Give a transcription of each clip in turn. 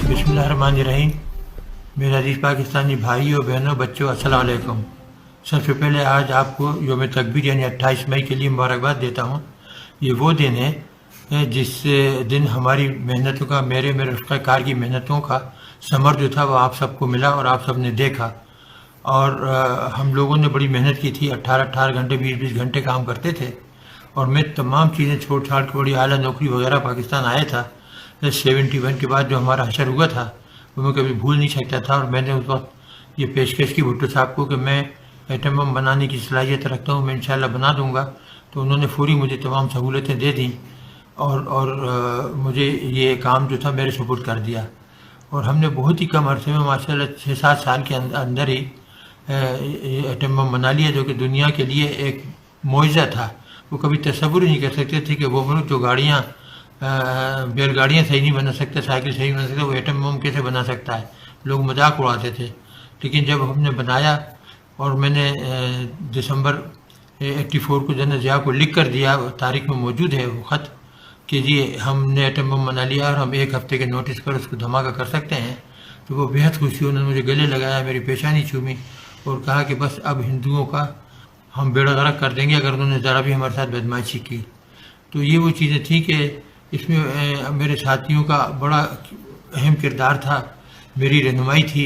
बिस्मिल्लाहिर्रहमानिर्रहीम। मेरे अजीज़ पाकिस्तानी भाइयों बहनों बच्चों, अस्सलाम वालेकुम। सबसे पहले आज आपको यौम तकबीर यानी 28 मई के लिए मुबारकबाद देता हूँ। ये वो दिन है जिस दिन हमारी मेहनतों का मेरे रफ़्ता कार की मेहनतों का समर जो था वो आप सबको मिला और आप सब ने देखा। और हम लोगों ने बड़ी मेहनत की थी, 18 घंटे 20 घंटे काम करते थे। और मैं तमाम चीज़ें छोड़ छाड़ के बड़ी आला नौकरी वगैरह पाकिस्तान आया था। 71 के बाद जो हमारा हशर हुआ था वो मैं कभी भूल नहीं सकता था। और मैंने उस वक्त ये पेशकश की भुट्टो साहब को कि मैं एटम बम बनाने की सलाहियत रखता हूँ, मैं इंशाल्लाह बना दूँगा। तो उन्होंने फौरी मुझे तमाम सहूलतें दे दी और मुझे ये काम जो था मेरे सुपुर्द कर दिया। और हमने बहुत ही कम अरसे में माशाल्लाह 6-7 साल के अंदर ही एटम बम बना लिया, जो कि दुनिया के लिए एक मुआजिज़ा था। वो कभी तसव्वुर नहीं कर सकते थे कि वो मुल्क जो गाड़ियाँ बैलगाड़ियाँ सही नहीं बना सकते, साइकिल सही नहीं बना सकते, वो एटम बम कैसे बना सकता है। लोग मजाक उड़ाते थे। लेकिन जब हमने बनाया और मैंने दिसंबर 84 को जन्नत ज़िया को लिख कर दिया, तारीख में मौजूद है वो ख़त कि जी हमने एटम बम बना लिया और हम 1 हफ़्ते के नोटिस पर उसको धमाका कर सकते हैं। तो वो बेहद खुशी, उन्होंने मुझे गले लगाया, मेरी पेशानी छूमी और कहा कि बस अब हिंदुओं का हम बेड़ा गर्क कर देंगे अगर उन्होंने ज़रा भी हमारे साथ बदमाशी की। तो ये वो चीज़ें थी कि इसमें मेरे साथियों का बड़ा अहम किरदार था, मेरी रहनुमाई थी।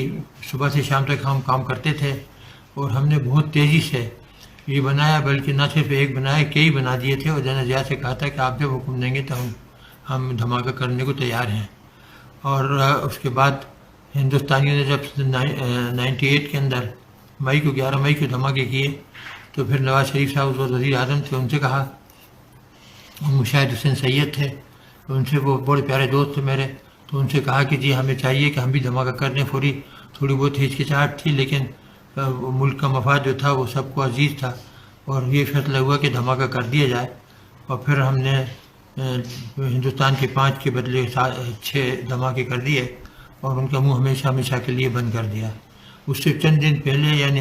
सुबह से शाम तक हम काम करते थे और हमने बहुत तेज़ी से ये बनाया, बल्कि न सिर्फ एक बनाया, कई बना दिए थे। और जन्नत ज़िया से कहा था कि आप जब हुक्म देंगे तो हम धमाका करने को तैयार हैं। और उसके बाद हिंदुस्तानियों ने जब 98 के अंदर 11 मई को धमाके किए तो फिर नवाज शरीफ साहब उस वक्त वज़ीर आज़म थे, उनसे कहा, मुशाहिद हुसैन सैयद थे, उनसे वो बड़े प्यारे दोस्त थे मेरे, तो उनसे कहा कि जी हमें चाहिए कि हम भी धमाका कर दें। थोड़ी बहुत हिचकिचाहट थी, लेकिन मुल्क का मफाद जो था वो सबको अजीज़ था और ये फैसला हुआ कि धमाका कर दिया जाए। और फिर हमने हिंदुस्तान के 5 के बदले 6 धमाके कर दिए और उनका मुँह हमेशा हमेशा के लिए बंद कर दिया। उससे चंद दिन पहले यानी